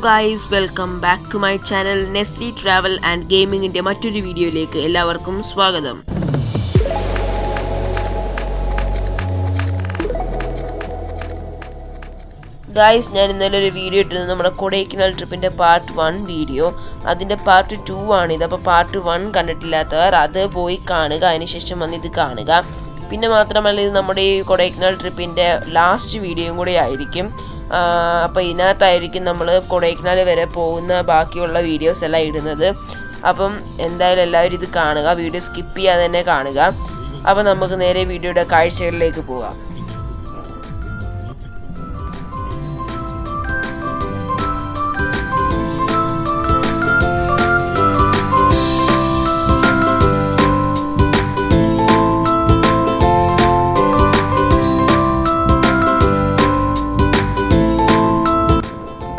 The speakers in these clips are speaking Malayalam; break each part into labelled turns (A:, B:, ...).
A: guys, welcome back to my channel Nestle Travel and Gaming ന്റെ മറ്റൊരു വീഡിയോയിലേക്ക് എല്ലാവർക്കും സ്വാഗതം. Guys, ഞാൻ ഇന്നലെ ഒരു വീഡിയോ ഇട്ടിരുന്നു നമ്മുടെ കൊടൈക്കനാൽ ട്രിപ്പിന്റെ പാർട്ട് 1 വീഡിയോ. അതിന്റെ പാർട്ട് 2 ആണ് ഇത്. അപ്പോൾ പാർട്ട് 1 കണ്ടിട്ടില്ലാത്തവർ അത് പോയി കാണുക, അതിനുശേഷം വന്ന് ഇത് കാണുക. പിന്നെ മാത്രമല്ല ഇത് നമ്മുടെ ഈ കൊടൈക്കനാൽ ട്രിപ്പിന്റെ ലാസ്റ്റ് വീഡിയോയും കൂടി ആയിരിക്കും. അപ്പോൾ ഇതിനകത്തായിരിക്കും നമ്മൾ കൊടൈക്കനാൽ വരെ പോകുന്ന ബാക്കിയുള്ള വീഡിയോസ് എല്ലാം ഇടുന്നത്. അപ്പം എന്തായാലും എല്ലാവരും ഇത് കാണുക, വീഡിയോ സ്കിപ്പ് ചെയ്യാതെ തന്നെ കാണുക. അപ്പോൾ നമുക്ക് നേരെ വീഡിയോയുടെ കാഴ്ചകളിലേക്ക് പോകാം.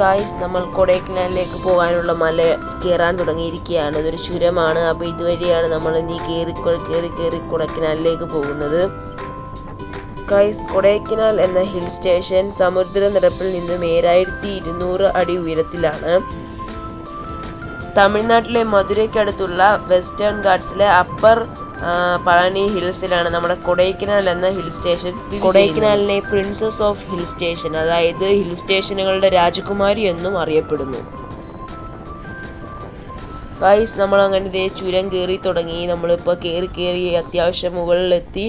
A: ഗായ്സ്, നമ്മൾ കൊടൈക്കനാലിലേക്ക് പോകാനുള്ള മല കയറാൻ തുടങ്ങിയിരിക്കുകയാണ്. ഇതൊരു ചുരമാണ്. അപ്പോൾ ഇതുവഴിയാണ് നമ്മൾ ഇനി കയറി കൊടൈക്കനാലിലേക്ക് പോകുന്നത്. ഗായ്സ്, കൊടൈക്കനാൽ എന്ന ഹിൽ സ്റ്റേഷൻ സമുദ്രനിരപ്പിൽ നിന്നും 7200 അടി ഉയരത്തിലാണ്. തമിഴ്നാട്ടിലെ മധുരയ്ക്കടുത്തുള്ള വെസ്റ്റേൺ ഗാട്ട്സിലെ അപ്പർ പളനി ഹിൽസിലാണ് നമ്മുടെ കൊടൈക്കനാൽ എന്ന ഹിൽ സ്റ്റേഷൻ. കൊടൈക്കനാലിനെ പ്രിൻസസ് ഓഫ് ഹിൽ സ്റ്റേഷൻ, അതായത് ഹിൽ സ്റ്റേഷനുകളുടെ രാജകുമാരി എന്നും അറിയപ്പെടുന്നു. ഗായ്സ്, നമ്മൾ അങ്ങനെ ചുരം കയറി തുടങ്ങി. നമ്മളിപ്പോൾ കയറി അത്യാവശ്യം മുകളിലെത്തി.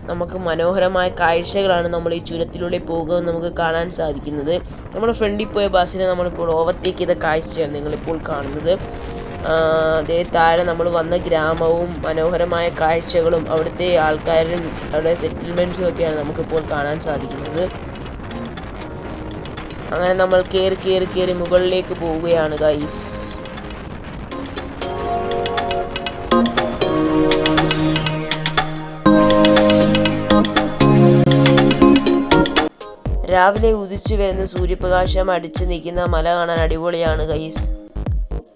A: നമുക്ക് മനോഹരമായ കാഴ്ചകളാണ് നമ്മൾ ഈ ചുരത്തിലൂടെ പോകുമ്പോൾ നമുക്ക് കാണാൻ സാധിക്കുന്നത്. നമ്മുടെ ഫ്രണ്ടിൽ പോയ ബസ്സിനെ നമ്മളിപ്പോൾ ഓവർടേക്ക് ചെയ്ത കാഴ്ചയാണ് നിങ്ങളിപ്പോൾ കാണുന്നത്. അതേ താഴെ നമ്മൾ വന്ന ഗ്രാമവും മനോഹരമായ കാഴ്ചകളും അവിടുത്തെ ആൾക്കാരും അവിടെ സെറ്റിൽമെൻറ്റ്സും ഒക്കെയാണ് നമുക്കിപ്പോൾ കാണാൻ സാധിക്കുന്നത്. അങ്ങനെ നമ്മൾ കയറി മുകളിലേക്ക് പോവുകയാണ് ഗൈസ്. രാവിലെ ഉദിച്ചു വരുന്ന സൂര്യപ്രകാശം അടിച്ചു നിൽക്കുന്ന മല കാണാൻ അടിപൊളിയാണ് ഗൈസ്.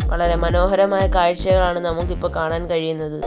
A: വളരെ മനോഹരമായ കാഴ്ചകളാണ് നമുക്കിപ്പോൾ കാണാൻ കഴിയുന്നത്.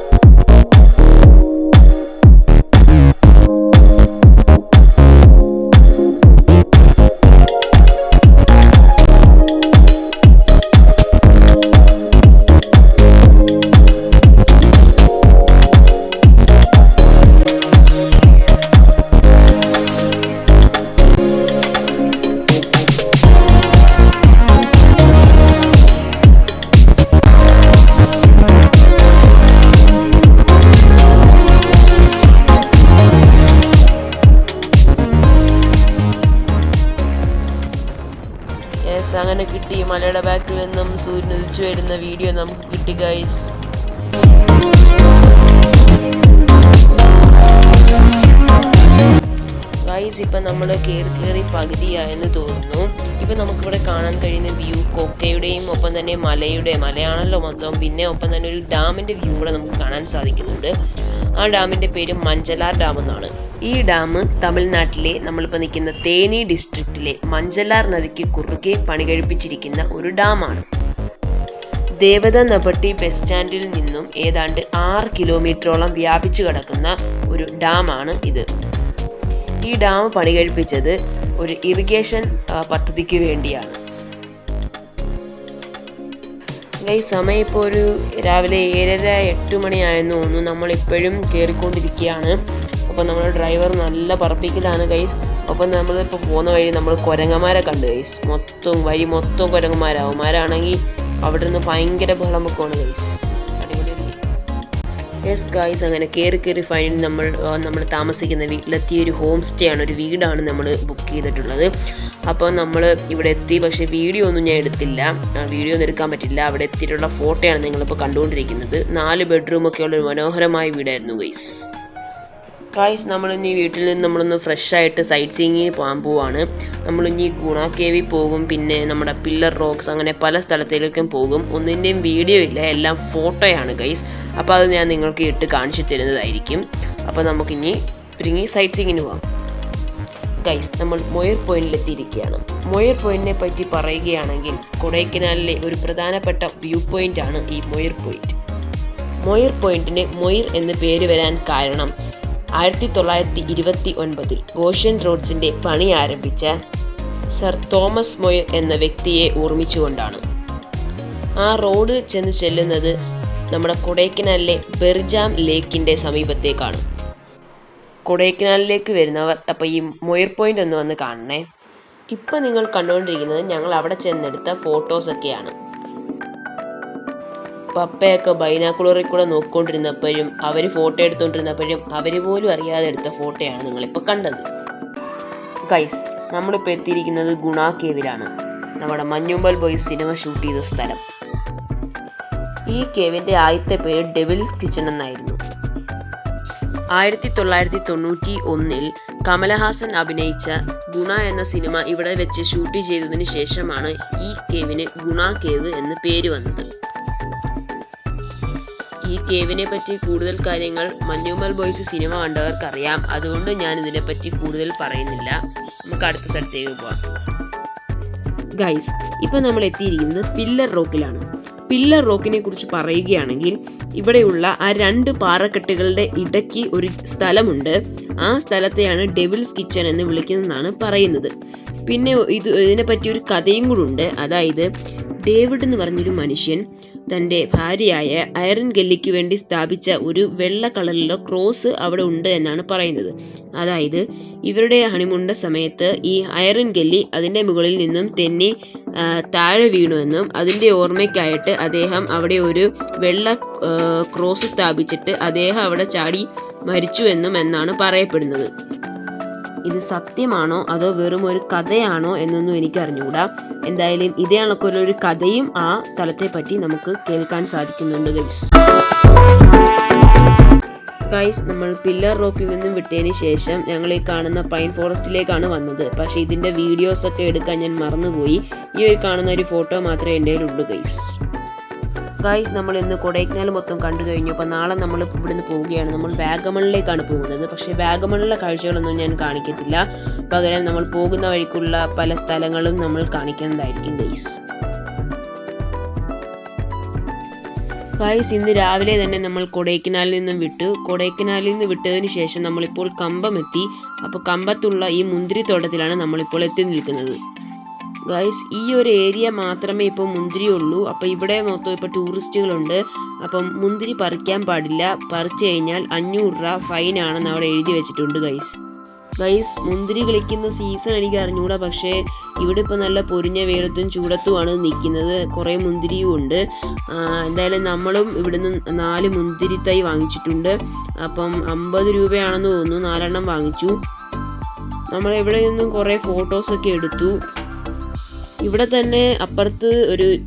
A: അങ്ങനെ കിട്ടി. മലയുടെ ബാക്കിൽ നിന്നും സൂര്യൻ ഉദിച്ചു വരുന്ന വീഡിയോ നമുക്ക് കിട്ടി ഗൈസ്. ഗൈസ്, ഇപ്പം നമ്മൾ കയറി പകുതിയായെന്ന് തോന്നുന്നു. ഇപ്പം നമുക്കിവിടെ കാണാൻ കഴിയുന്ന വ്യൂ കൊക്കയുടെയും ഒപ്പം തന്നെ മലയാണല്ലോ മൊത്തം. പിന്നെ ഒപ്പം തന്നെ ഒരു ഡാമിൻ്റെ വ്യൂ കൂടെ നമുക്ക് കാണാൻ സാധിക്കുന്നുണ്ട്. ആ ഡാമിൻ്റെ പേര് മഞ്ചലാർ ഡാം എന്നാണ്. ഈ ഡാം തമിഴ്നാട്ടിലെ നമ്മളിപ്പോൾ നിൽക്കുന്ന തേനി ഡിസ്ട്രിക്റ്റിലെ മഞ്ചലാർ നദിക്ക് കുറുകെ പണികഴിപ്പിച്ചിരിക്കുന്ന ഒരു ഡാമാണ്. ദേവത നബട്ടി ബസ് സ്റ്റാൻഡിൽ നിന്നും ഏതാണ്ട് 6 കിലോമീറ്ററോളം വ്യാപിച്ചു കിടക്കുന്ന ഒരു ഡാമാണ് ഇത്. ഈ ഡാം പണികഴിപ്പിച്ചത് ഒരു ഇറിഗേഷൻ പദ്ധതിക്ക് വേണ്ടിയാണ്. ഈ സമയം ഇപ്പോൾ ഒരു രാവിലെ 7:30-8 മണിയായെന്ന് തോന്നുന്നു. നമ്മളിപ്പോഴും കയറിക്കൊണ്ടിരിക്കുകയാണ്. അപ്പോൾ നമ്മുടെ ഡ്രൈവർ നല്ല പറപ്പിക്കലാണ് ഗൈസ്. അപ്പം നമ്മളിപ്പോൾ പോകുന്ന വഴി നമ്മൾ കുരങ്ങന്മാരെ കണ്ടു ഗൈസ്. വഴി മൊത്തം കുരങ്ങന്മാരാണെങ്കിൽ അവിടെ നിന്ന് ഭയങ്കര ബഹളം വെക്കുവാണ് ഗൈസ്. യെസ് ഗൈസ്, അങ്ങനെ കയറി ഫൈനലി നമ്മൾ താമസിക്കുന്ന വീട്ടിലെത്തിയ ഒരു ഹോം സ്റ്റേ ആണ്, ഒരു വീടാണ് നമ്മൾ ബുക്ക് ചെയ്തിട്ടുള്ളത്. അപ്പോൾ നമ്മൾ ഇവിടെ എത്തി. പക്ഷേ വീഡിയോ ഒന്നും ഞാൻ എടുത്തില്ല, വീഡിയോ ഒന്നും എടുക്കാൻ പറ്റില്ല. അവിടെ എത്തിയിട്ടുള്ള ഫോട്ടോയാണ് നിങ്ങളിപ്പോൾ കണ്ടുകൊണ്ടിരിക്കുന്നത്. 4 ബെഡ്റൂമൊക്കെ ഉള്ള ഒരു മനോഹരമായ വീടായിരുന്നു ഗൈസ്. നമ്മളിനി വീട്ടിൽ നിന്ന് നമ്മളൊന്ന് ഫ്രഷായിട്ട് സൈറ്റ് സീയിങ്ങിന് പോകാൻ പോവാണ്. നമ്മളിനി ഗുണ കേവിൽ പോകും, പിന്നെ നമ്മുടെ പില്ലർ റോക്സ്, അങ്ങനെ പല സ്ഥലത്തേക്കും പോകും. ഒന്നിൻ്റെയും വീഡിയോ ഇല്ല, എല്ലാം ഫോട്ടോയാണ് ഗൈസ്. അപ്പോൾ അത് ഞാൻ നിങ്ങൾക്ക് ഇട്ട് കാണിച്ചു തരുന്നതായിരിക്കും. അപ്പോൾ നമുക്കിനി ഒരുങ്ങി സൈറ്റ് സീയിങ്ങിന് പോകാം. ഗൈസ്, നമ്മൾ മൊയർ പോയിന്റിലെത്തിയിരിക്കുകയാണ്. മൊയർ പോയിന്റിനെ പറ്റി പറയുകയാണെങ്കിൽ കൊടൈക്കനാലിലെ ഒരു പ്രധാനപ്പെട്ട വ്യൂ പോയിൻ്റാണ് ഈ മൊയർ പോയിന്റ്. മൊയർ പോയിന്റിന് മൊയർ എന്ന് പേര് വരാൻ കാരണം 1929 ഗോഷ്യൻ റോഡ്സിൻ്റെ പണി ആരംഭിച്ച സർ തോമസ് മൊയർ എന്ന വ്യക്തിയെ ഓർമ്മിച്ചുകൊണ്ടാണ്. ആ റോഡ് ചെന്ന് ചെല്ലുന്നത് നമ്മുടെ കൊടൈക്കനാലിലെ ബെർജാം ലേക്കിൻ്റെ സമീപത്തേക്കാണ്. കൊടൈക്കനാലിലേക്ക് വരുന്നവർ അപ്പോൾ ഈ മൊയർ പോയിൻ്റ് ഒന്ന് വന്ന് കാണണേ. ഇപ്പം നിങ്ങൾ കണ്ടുകൊണ്ടിരിക്കുന്നത് ഞങ്ങൾ അവിടെ ചെന്നെടുത്ത ഫോട്ടോസൊക്കെയാണ്. പപ്പയൊക്കെ ബൈനാക്കുളറിൽ കൂടെ നോക്കിക്കൊണ്ടിരുന്നപ്പോഴും അവർ ഫോട്ടോ എടുത്തുകൊണ്ടിരുന്നപ്പോഴും അവർ പോലും അറിയാതെ എടുത്ത ഫോട്ടോയാണ് നിങ്ങളിപ്പോൾ കണ്ടത്. ഗൈസ്, നമ്മളിപ്പോൾ എത്തിയിരിക്കുന്നത് ഗുണ കേവിലാണ്, നമ്മുടെ മഞ്ഞുമ്പൽ ബോയ്സ് സിനിമ ഷൂട്ട് ചെയ്ത സ്ഥലം. ഈ കേവിൻ്റെ ആദ്യത്തെ പേര് ഡെവിൾസ് കിച്ചൺ എന്നായിരുന്നു. 1991 കമലഹാസൻ അഭിനയിച്ച ഗുണ എന്ന സിനിമ ഇവിടെ വെച്ച് ഷൂട്ട് ചെയ്തതിന് ശേഷമാണ് ഈ കേവിന് ഗുണ കേവ് എന്ന് പേര് വന്നത്. ഈ കേവിനെ പറ്റി കൂടുതൽ കാര്യങ്ങൾ മഞ്ഞുമ്മൽ ബോയ്സ് സിനിമ കണ്ടവർക്കറിയാം, അതുകൊണ്ട് ഞാൻ ഇതിനെപ്പറ്റി കൂടുതൽ പറയുന്നില്ല. നമുക്ക് അടുത്ത സ്ഥലത്തേക്ക് പോവാം. ഗൈസ്, ഇപ്പം നമ്മൾ എത്തിയിരിക്കുന്നത് പില്ലർ റോക്കിലാണ്. പില്ലർ റോക്കിനെ കുറിച്ച് പറയുകയാണെങ്കിൽ ഇവിടെയുള്ള ആ 2 പാറക്കെട്ടുകളുടെ ഇടയ്ക്ക് ഒരു സ്ഥലമുണ്ട്. ആ സ്ഥലത്തെയാണ് ഡെവിൾസ് കിച്ചൺ എന്ന് വിളിക്കുന്നതെന്നാണ് പറയുന്നത്. പിന്നെ ഇതിനെപ്പറ്റി ഒരു കഥയും കൂടെ ഉണ്ട്. അതായത് ഡേവിഡ് എന്ന് പറഞ്ഞൊരു മനുഷ്യൻ തൻ്റെ ഭാര്യയായ ഐറൻ ഗെല്ലിക്ക് വേണ്ടി സ്ഥാപിച്ച ഒരു വെള്ള കളറിലുള്ള ക്രോസ് അവിടെ ഉണ്ട് എന്നാണ് പറയുന്നത്. അതായത് ഇവരുടെ ഹണിമൂണിൻ്റെ സമയത്ത് ഈ ഐറൻ ഗെല്ലി അതിൻ്റെ മുകളിൽ നിന്നും തെന്നി താഴെ വീണുവെന്നും അതിൻ്റെ ഓർമ്മയ്ക്കായിട്ട് അദ്ദേഹം അവിടെ ഒരു വെള്ള ക്രോസ് സ്ഥാപിച്ചിട്ട് അദ്ദേഹം അവിടെ ചാടി മരിച്ചുവെന്നും എന്നാണ് പറയപ്പെടുന്നത്. ഇത് സത്യമാണോ അതോ വെറും ഒരു കഥയാണോ എന്നൊന്നും എനിക്ക് അറിഞ്ഞുകൂടാ. എന്തായാലും ഇതേ കണക്കൊരു കഥയും ആ സ്ഥലത്തെ പറ്റി നമുക്ക് കേൾക്കാൻ സാധിക്കുന്നുണ്ട് ഗൈസ്. നമ്മൾ പില്ലർ റോക്കിൽ നിന്നും വിട്ടതിന് ശേഷം ഞങ്ങൾ ഈ കാണുന്ന പൈൻ ഫോറസ്റ്റിലേക്കാണ് വന്നത്. പക്ഷേ ഇതിൻ്റെ വീഡിയോസൊക്കെ എടുക്കാൻ ഞാൻ മറന്നുപോയി. ഈ ഒരു കാണുന്ന ഒരു ഫോട്ടോ മാത്രമേ എൻ്റെ കയ്യിലുള്ളൂ ഗൈസ്. നമ്മൾ ഇന്ന് കൊടൈക്കനാൽ മൊത്തം കണ്ടു കഴിഞ്ഞു. അപ്പോൾ നാളെ നമ്മൾ ഇവിടുന്ന് പോവുകയാണ്. നമ്മൾ വാഗമണിലേക്കാണ് പോകുന്നത്. പക്ഷേ വാഗമണിലെ കാഴ്ചകളൊന്നും ഞാൻ കാണിക്കത്തില്ല. പകരം നമ്മൾ പോകുന്ന വഴിക്കുള്ള പല സ്ഥലങ്ങളും നമ്മൾ കാണിക്കുന്നതായിരിക്കും ഗൈസ്. ഇന്ന് രാവിലെ തന്നെ നമ്മൾ കൊടൈക്കനാലിൽ നിന്നും വിട്ടു. കൊടൈക്കനാലിൽ നിന്ന് വിട്ടതിന് ശേഷം നമ്മളിപ്പോൾ കമ്പം എത്തി. അപ്പോൾ കമ്പത്തുള്ള ഈ മുന്തിരിത്തോട്ടത്തിലാണ് നമ്മളിപ്പോൾ എത്തി നിൽക്കുന്നത് ഗൈസ്. ഈ ഒരു ഏരിയ മാത്രമേ ഇപ്പോൾ മുന്തിരിയുള്ളൂ. അപ്പോൾ ഇവിടെ മൊത്തം ഇപ്പോൾ ടൂറിസ്റ്റുകളുണ്ട്. അപ്പം മുന്തിരി പറിക്കാൻ പാടില്ല, പറിച്ചു കഴിഞ്ഞാൽ 500 രൂപ ഫൈനാണെന്ന് അവിടെ എഴുതി വെച്ചിട്ടുണ്ട് ഗൈസ്. മുന്തിരി കളിക്കുന്ന സീസൺ എനിക്ക് അറിഞ്ഞുകൂടാ. പക്ഷേ ഇവിടെ ഇപ്പോൾ നല്ല പൊരിഞ്ഞ വെയിലത്തും ചൂടത്തുമാണ് നിൽക്കുന്നത്. കുറേ മുന്തിരിയും ഉണ്ട്. എന്തായാലും നമ്മളും ഇവിടുന്ന് 4 മുന്തിരി തൈ വാങ്ങിച്ചിട്ടുണ്ട്. അപ്പം 50 രൂപയാണെന്ന് തോന്നുന്നു. 4 എണ്ണം വാങ്ങിച്ചു. നമ്മളിവിടെ നിന്നും കുറേ ഫോട്ടോസൊക്കെ എടുത്തു. ഇവിടെ തന്നെ അപ്പുറത്ത്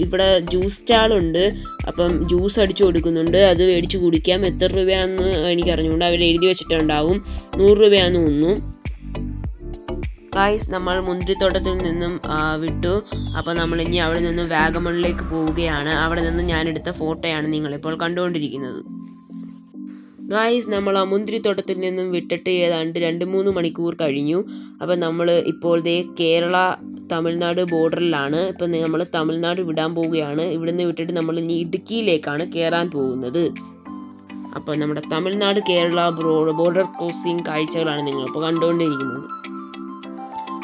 A: ഇവിടെ ജ്യൂസ് സ്റ്റാളുണ്ട്. അപ്പം ജ്യൂസ് അടിച്ചു കൊടുക്കുന്നുണ്ട്. അത് മേടിച്ച് കുടിക്കാം. എത്ര രൂപയാണെന്ന് എനിക്ക് അറിഞ്ഞുകൊണ്ട് അവർ എഴുതി വെച്ചിട്ടുണ്ടാവും. 100 രൂപയാണെന്ന് തോന്നുന്നു ഗൈസ്. നമ്മൾ മുന്തിരിത്തോട്ടത്തിൽ നിന്നും വിട്ടു. അപ്പോൾ നമ്മൾ ഇനി അവിടെ നിന്നും വാഗമണിലേക്ക് പോവുകയാണ്. അവിടെ നിന്ന് ഞാനെടുത്ത ഫോട്ടോയാണ് നിങ്ങളിപ്പോൾ കണ്ടുകൊണ്ടിരിക്കുന്നത് ഗൈസ്. നമ്മൾ ആ മുന്തിരിത്തോട്ടത്തിൽ നിന്നും വിട്ടിട്ട് ഏതാണ്ട് 2-3 മണിക്കൂർ കഴിഞ്ഞു. അപ്പം നമ്മൾ ഇപ്പോൾ കേരള തമിഴ്നാട് ബോർഡറിലാണ്. ഇപ്പം നമ്മൾ തമിഴ്നാട് വിടാൻ പോവുകയാണ്. ഇവിടുന്ന് വിട്ടിട്ട് നമ്മൾ ഇനി ഇടുക്കിയിലേക്കാണ് കയറാൻ പോകുന്നത്. അപ്പോൾ നമ്മുടെ തമിഴ്നാട് കേരള ബോർഡർ ക്രോസിങ് കാഴ്ചകളാണ് നിങ്ങളിപ്പോൾ കണ്ടുകൊണ്ടിരിക്കുന്നത്.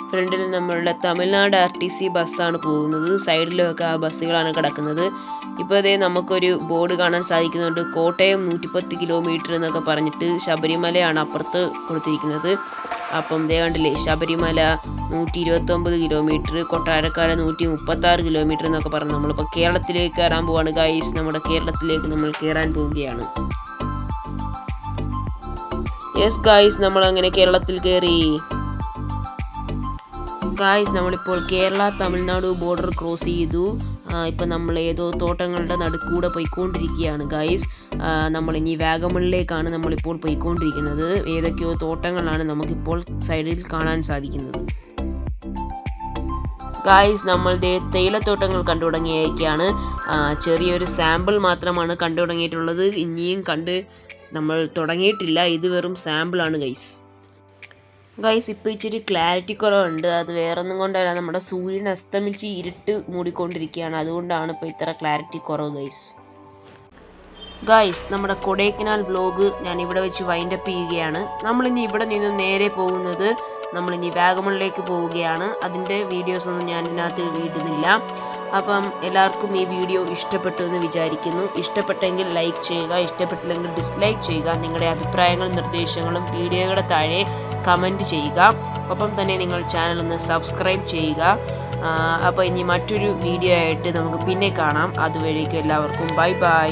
A: ഫ്രണ്ടിൽ നമ്മളുടെ തമിഴ്നാട് RTC ബസ്സാണ് പോകുന്നത്. സൈഡിലൊക്കെ ആ ബസ്സുകളാണ് കിടക്കുന്നത്. ഇപ്പോൾ നമുക്കൊരു ബോർഡ് കാണാൻ സാധിക്കുന്നുണ്ട്. കോട്ടയം 110 കിലോമീറ്റർ എന്നൊക്കെ പറഞ്ഞിട്ട് ശബരിമലയാണ് അപ്പുറത്ത് കൊടുത്തിരിക്കുന്നത്. അപ്പം കണ്ടില്ലേ, ശബരിമല 129 കിലോമീറ്റർ, കൊട്ടാരക്കര 136 കിലോമീറ്റർ എന്നൊക്കെ പറഞ്ഞ് നമ്മളിപ്പോൾ കേരളത്തിലേക്ക് കയറാൻ പോവാണ് ഗൈസ്. നമ്മുടെ കേരളത്തിലേക്ക് നമ്മൾ കയറാൻ പോവുകയാണ്. യെസ് ഗൈസ്, നമ്മളങ്ങനെ കേരളത്തിൽ കയറി ഗൈസ്. നമ്മളിപ്പോൾ കേരള തമിഴ്നാട് ബോർഡർ ക്രോസ് ചെയ്തു. ഇപ്പം നമ്മൾ ഏതോ തോട്ടങ്ങളുടെ നടുക്കൂടെ പോയിക്കൊണ്ടിരിക്കുകയാണ് ഗൈസ്. നമ്മളിനി വാഗമണിലേക്കാണ് നമ്മളിപ്പോൾ പോയിക്കൊണ്ടിരിക്കുന്നത്. ഏതൊക്കെയോ തോട്ടങ്ങളാണ് നമുക്കിപ്പോൾ സൈഡിൽ കാണാൻ സാധിക്കുന്നത് ഗൈസ്. നമ്മൾ തേയിലത്തോട്ടങ്ങൾ കണ്ടു തുടങ്ങിയിരിക്കുകയാണ്. ചെറിയൊരു സാമ്പിൾ മാത്രമാണ് കണ്ടു തുടങ്ങിയിട്ടുള്ളത്. ഇനിയും നമ്മൾ തുടങ്ങിയിട്ടില്ല. ഇത് വെറും സാമ്പിളാണ് ഗൈസ്. ഇപ്പോൾ ഇച്ചിരി ക്ലാരിറ്റി കുറവുണ്ട്. അത് വേറൊന്നും കൊണ്ടല്ല, നമ്മുടെ സൂര്യൻ അസ്തമിച്ച് ഇരുട്ട് മൂടിക്കൊണ്ടിരിക്കുകയാണ്. അതുകൊണ്ടാണ് ഇപ്പോൾ ഇത്ര ക്ലാരിറ്റി കുറവ് ഗൈസ്. നമ്മുടെ കൊടൈക്കനാൽ വ്ലോഗ് ഞാൻ ഇവിടെ വെച്ച് വൈൻഡപ്പ് ചെയ്യുകയാണ്. നമ്മളിനി ഇവിടെ നിന്ന് നേരെ പോകുന്നത് നമ്മളിനി വാഗമണിലേക്ക് പോവുകയാണ്. അതിൻ്റെ വീഡിയോസൊന്നും ഞാൻ ഇതിനകത്ത് ഇടുന്നില്ല. അപ്പം എല്ലാവർക്കും ഈ വീഡിയോ ഇഷ്ടപ്പെട്ടു എന്ന് വിചാരിക്കുന്നു. ഇഷ്ടപ്പെട്ടെങ്കിൽ ലൈക്ക് ചെയ്യുക, ഇഷ്ടപ്പെട്ടില്ലെങ്കിൽ ഡിസ്ലൈക്ക് ചെയ്യുക. നിങ്ങളുടെ അഭിപ്രായങ്ങളും നിർദ്ദേശങ്ങളും വീഡിയോയുടെ താഴെ കമൻറ്റ് ചെയ്യുക. ഒപ്പം തന്നെ നിങ്ങൾ ചാനൽ ഒന്ന് സബ്സ്ക്രൈബ് ചെയ്യുക. അപ്പോൾ ഇനി മറ്റൊരു വീഡിയോ ആയിട്ട് നമുക്ക് പിന്നെ കാണാം. അതുവരേക്കും എല്ലാവർക്കും ബൈ ബൈ.